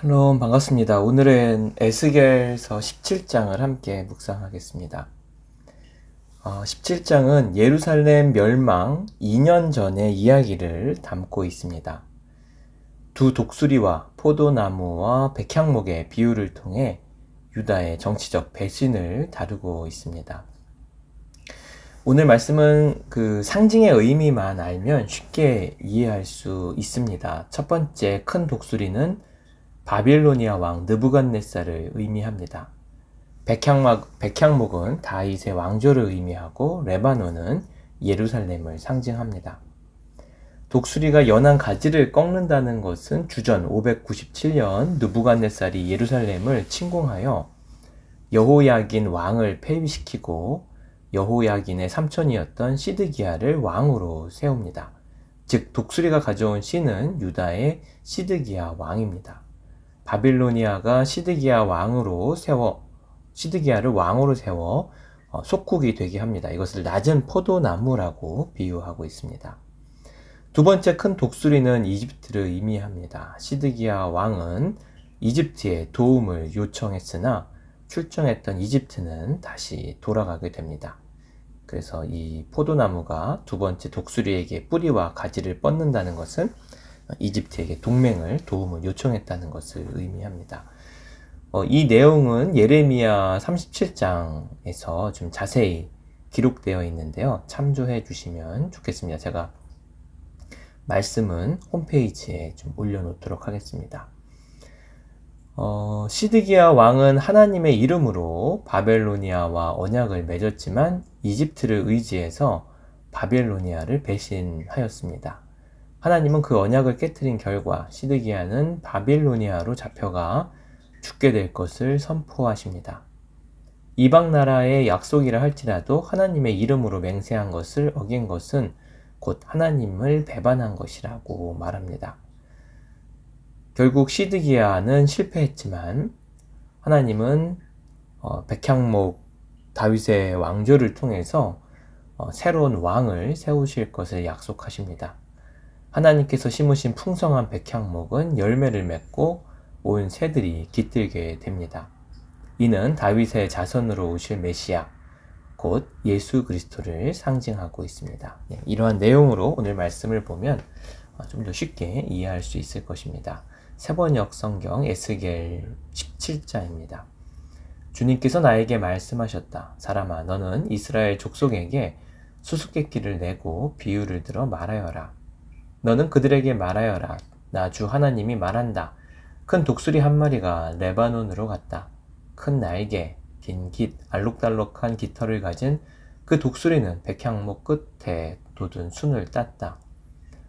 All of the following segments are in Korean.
샬롬 반갑습니다. 오늘은 에스겔서 17장을 함께 묵상하겠습니다. 17장은 예루살렘 멸망 2년 전의 이야기를 담고 있습니다. 두 독수리와 포도나무와 백향목의 비유를 통해 유다의 정치적 배신을 다루고 있습니다. 오늘 말씀은 그 상징의 의미만 알면 쉽게 이해할 수 있습니다. 첫 번째 큰 독수리는 바빌로니아 왕 느부갓네살을 의미합니다. 백향목은 다윗의 왕조를 의미하고 레바논은 예루살렘을 상징합니다. 독수리가 연한 가지를 꺾는다는 것은 주전 597년 느부갓네살이 예루살렘을 침공하여 여호야긴 왕을 폐위시키고 여호야긴의 삼촌이었던 시드기야를 왕으로 세웁니다. 즉 독수리가 가져온 씨는 유다의 시드기야 왕입니다. 바빌로니아가 시드기야를 왕으로 세워 속국이 되게 합니다. 이것을 낮은 포도나무라고 비유하고 있습니다. 두 번째 큰 독수리는 이집트를 의미합니다. 시드기야 왕은 이집트에 도움을 요청했으나 출정했던 이집트는 다시 돌아가게 됩니다. 그래서 이 포도나무가 두 번째 독수리에게 뿌리와 가지를 뻗는다는 것은 이집트에게 도움을 요청했다는 것을 의미합니다. 이 내용은 예레미야 37장에서 좀 자세히 기록되어 있는데요. 참조해 주시면 좋겠습니다. 제가 말씀은 홈페이지에 좀 올려놓도록 하겠습니다. 시드기야 왕은 하나님의 이름으로 바벨로니아와 언약을 맺었지만 이집트를 의지해서 바벨로니아를 배신하였습니다. 하나님은 그 언약을 깨뜨린 결과 시드기야는 바빌로니아로 잡혀가 죽게 될 것을 선포하십니다. 이방 나라의 약속이라 할지라도 하나님의 이름으로 맹세한 것을 어긴 것은 곧 하나님을 배반한 것이라고 말합니다. 결국 시드기야는 실패했지만 하나님은 백향목 다윗의 왕조를 통해서 새로운 왕을 세우실 것을 약속하십니다. 하나님께서 심으신 풍성한 백향목은 열매를 맺고 온 새들이 깃들게 됩니다. 이는 다윗의 자손으로 오실 메시아, 곧 예수 그리스도를 상징하고 있습니다. 이러한 내용으로 오늘 말씀을 보면 좀 더 쉽게 이해할 수 있을 것입니다. 세번역 성경 에스겔 17장입니다. 주님께서 나에게 말씀하셨다. 사람아, 너는 이스라엘 족속에게 수수께끼를 내고 비유를 들어 말하여라. 너는 그들에게 말하여라. 나 주 하나님이 말한다. 큰 독수리 한 마리가 레바논으로 갔다. 큰 날개, 긴 깃, 알록달록한 깃털을 가진 그 독수리는 백향목 끝에 돋은 순을 땄다.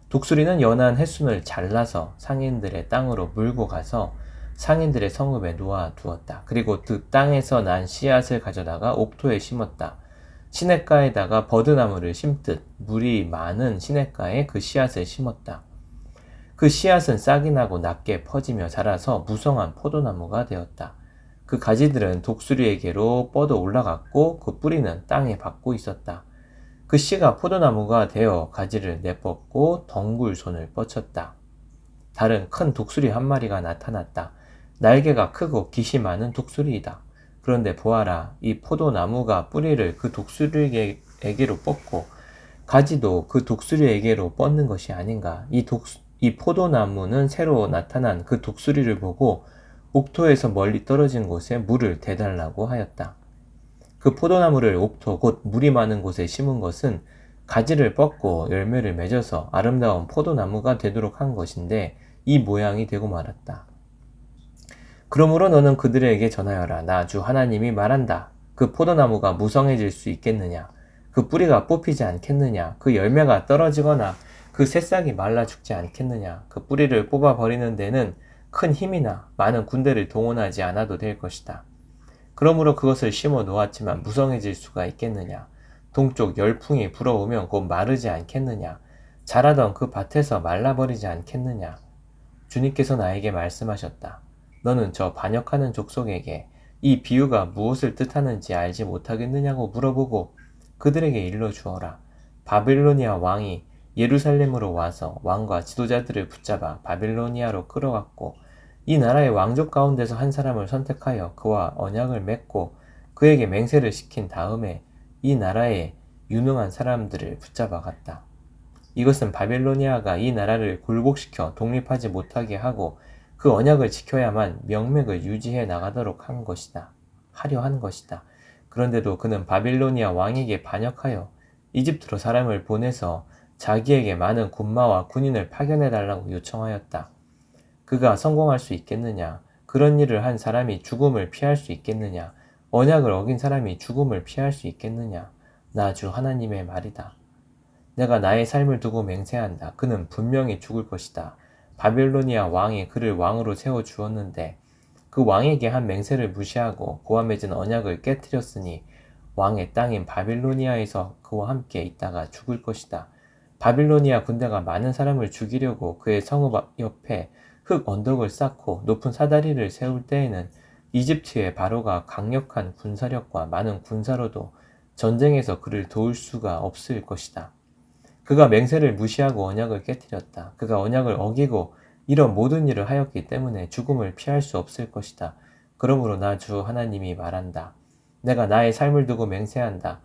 독수리는 연한 햇순을 잘라서 상인들의 땅으로 물고 가서 상인들의 성읍에 놓아 두었다. 그리고 그 땅에서 난 씨앗을 가져다가 옥토에 심었다. 시냇가에다가 버드나무를 심듯 물이 많은 시냇가에 그 씨앗을 심었다. 그 씨앗은 싹이 나고 낮게 퍼지며 자라서 무성한 포도나무가 되었다. 그 가지들은 독수리에게로 뻗어 올라갔고 그 뿌리는 땅에 박고 있었다. 그 씨가 포도나무가 되어 가지를 내뻗고 덩굴손을 뻗쳤다. 다른 큰 독수리 한 마리가 나타났다. 날개가 크고 깃이 많은 독수리이다. 그런데 보아라, 이 포도나무가 뿌리를 그 독수리에게로 뻗고 가지도 그 독수리에게로 뻗는 것이 아닌가. 이 포도나무는 새로 나타난 그 독수리를 보고 옥토에서 멀리 떨어진 곳에 물을 대달라고 하였다. 그 포도나무를 옥토 곧 물이 많은 곳에 심은 것은 가지를 뻗고 열매를 맺어서 아름다운 포도나무가 되도록 한 것인데 이 모양이 되고 말았다. 그러므로 너는 그들에게 전하여라. 나 주 하나님이 말한다. 그 포도나무가 무성해질 수 있겠느냐? 그 뿌리가 뽑히지 않겠느냐? 그 열매가 떨어지거나 그 새싹이 말라 죽지 않겠느냐? 그 뿌리를 뽑아버리는 데는 큰 힘이나 많은 군대를 동원하지 않아도 될 것이다. 그러므로 그것을 심어 놓았지만 무성해질 수가 있겠느냐? 동쪽 열풍이 불어오면 곧 마르지 않겠느냐? 자라던 그 밭에서 말라버리지 않겠느냐? 주님께서 나에게 말씀하셨다. 너는 저 반역하는 족속에게 이 비유가 무엇을 뜻하는지 알지 못하겠느냐고 물어보고 그들에게 일러주어라. 바빌로니아 왕이 예루살렘으로 와서 왕과 지도자들을 붙잡아 바빌로니아로 끌어갔고 이 나라의 왕족 가운데서 한 사람을 선택하여 그와 언약을 맺고 그에게 맹세를 시킨 다음에 이 나라의 유능한 사람들을 붙잡아 갔다. 이것은 바벨로니아가 이 나라를 굴복시켜 독립하지 못하게 하고 그 언약을 지켜야만 명맥을 유지해 나가도록 하려 한 것이다. 그런데도 그는 바빌로니아 왕에게 반역하여 이집트로 사람을 보내서 자기에게 많은 군마와 군인을 파견해 달라고 요청하였다. 그가 성공할 수 있겠느냐? 그런 일을 한 사람이 죽음을 피할 수 있겠느냐? 언약을 어긴 사람이 죽음을 피할 수 있겠느냐? 나 주 하나님의 말이다. 내가 나의 삶을 두고 맹세한다. 그는 분명히 죽을 것이다. 바빌로니아 왕이 그를 왕으로 세워 주었는데 그 왕에게 한 맹세를 무시하고 그와 맺은 언약을 깨뜨렸으니 왕의 땅인 바빌로니아에서 그와 함께 있다가 죽을 것이다. 바빌로니아 군대가 많은 사람을 죽이려고 그의 성읍 옆에 흙 언덕을 쌓고 높은 사다리를 세울 때에는 이집트의 바로가 강력한 군사력과 많은 군사로도 전쟁에서 그를 도울 수가 없을 것이다. 그가 맹세를 무시하고 언약을 깨뜨렸다. 그가 언약을 어기고 이런 모든 일을 하였기 때문에 죽음을 피할 수 없을 것이다. 그러므로 나 주 하나님이 말한다. 내가 나의 삶을 두고 맹세한다.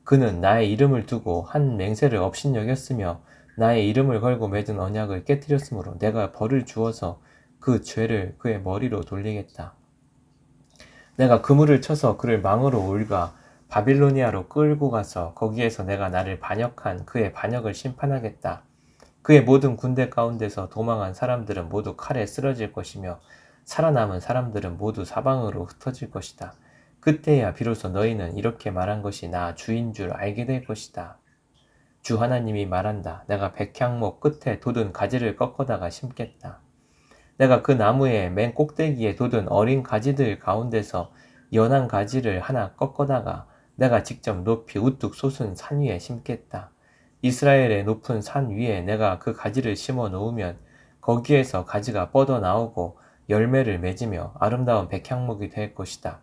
그는 나의 이름을 두고 한 맹세를 업신여겼으며 나의 이름을 걸고 맺은 언약을 깨뜨렸으므로 내가 벌을 주어서 그 죄를 그의 머리로 돌리겠다. 내가 그물을 쳐서 그를 망으로 올가 바빌로니아로 끌고 가서 거기에서 내가 나를 반역한 그의 반역을 심판하겠다. 그의 모든 군대 가운데서 도망한 사람들은 모두 칼에 쓰러질 것이며 살아남은 사람들은 모두 사방으로 흩어질 것이다. 그때야 비로소 너희는 이렇게 말한 것이 나 주인 줄 알게 될 것이다. 주 하나님이 말한다. 내가 백향목 끝에 돋은 가지를 꺾어다가 심겠다. 내가 그 나무의 맨 꼭대기에 돋은 어린 가지들 가운데서 연한 가지를 하나 꺾어다가 내가 직접 높이 우뚝 솟은 산 위에 심겠다. 이스라엘의 높은 산 위에 내가 그 가지를 심어 놓으면 거기에서 가지가 뻗어 나오고 열매를 맺으며 아름다운 백향목이 될 것이다.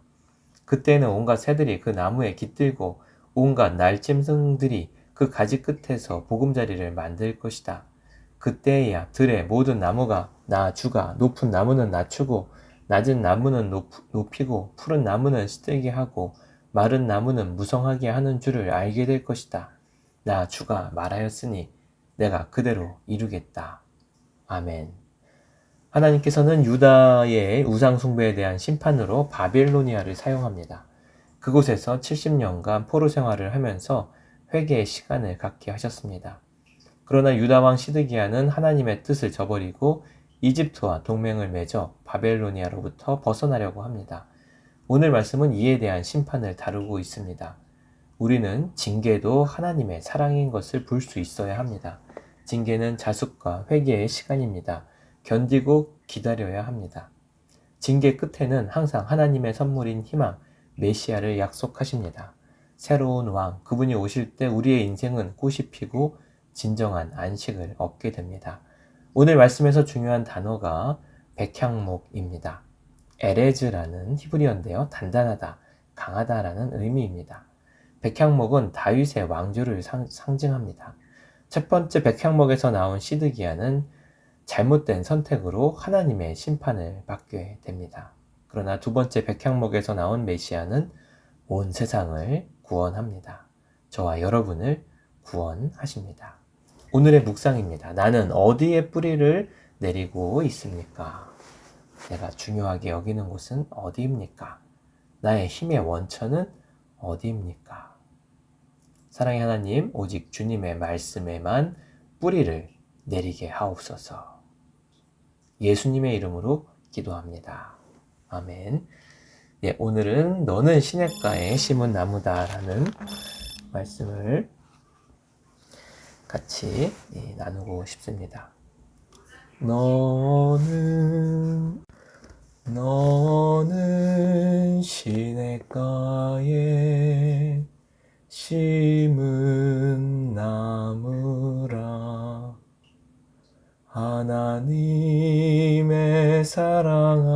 그때는 온갖 새들이 그 나무에 깃들고 온갖 날짐승들이 그 가지 끝에서 보금자리를 만들 것이다. 그때야 들의 모든 나무가 나 주가 높은 나무는 낮추고 낮은 나무는 높이고 푸른 나무는 시들게 하고 마른 나무는 무성하게 하는 줄을 알게 될 것이다. 나 주가 말하였으니 내가 그대로 이루겠다. 아멘. 하나님께서는 유다의 우상 숭배에 대한 심판으로 바빌로니아를 사용합니다. 그곳에서 70년간 포로 생활을 하면서 회개의 시간을 갖게 하셨습니다. 그러나 유다 왕 시드기야는 하나님의 뜻을 저버리고 이집트와 동맹을 맺어 바벨로니아로부터 벗어나려고 합니다. 오늘 말씀은 이에 대한 심판을 다루고 있습니다. 우리는 징계도 하나님의 사랑인 것을 볼 수 있어야 합니다. 징계는 자숙과 회개의 시간입니다. 견디고 기다려야 합니다. 징계 끝에는 항상 하나님의 선물인 희망, 메시아를 약속하십니다. 새로운 왕, 그분이 오실 때 우리의 인생은 꽃이 피고 진정한 안식을 얻게 됩니다. 오늘 말씀에서 중요한 단어가 백향목입니다. 에레즈라는 히브리어인데요. 단단하다, 강하다라는 의미입니다. 백향목은 다윗의 왕조를 상징합니다. 첫 번째 백향목에서 나온 시드기야는 잘못된 선택으로 하나님의 심판을 받게 됩니다. 그러나 두 번째 백향목에서 나온 메시아는 온 세상을 구원합니다. 저와 여러분을 구원하십니다. 오늘의 묵상입니다. 나는 어디에 뿌리를 내리고 있습니까? 내가 중요하게 여기는 곳은 어디입니까? 나의 힘의 원천은 어디입니까? 사랑의 하나님, 오직 주님의 말씀에만 뿌리를 내리게 하옵소서. 예수님의 이름으로 기도합니다. 아멘. 예, 오늘은 너는 시냇가에 심은 나무다라는 말씀을 같이 나누고 싶습니다. 너는 시냇가에 심은 나무라. 하나님의 사랑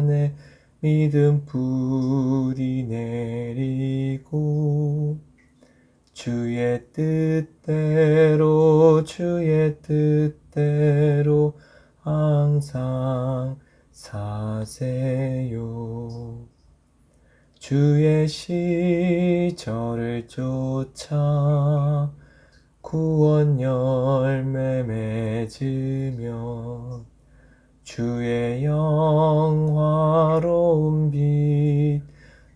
안에 믿음 뿌리 내리고 주의 뜻대로 항상 사세요. 주의 시절을 쫓아 구원 열매 맺으며 주의 영화로운 빛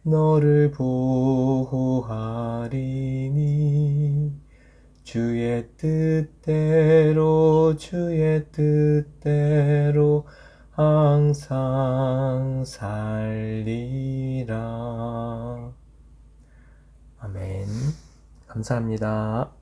너를 보호하리니 주의 뜻대로 항상 살리라. 아멘. 감사합니다.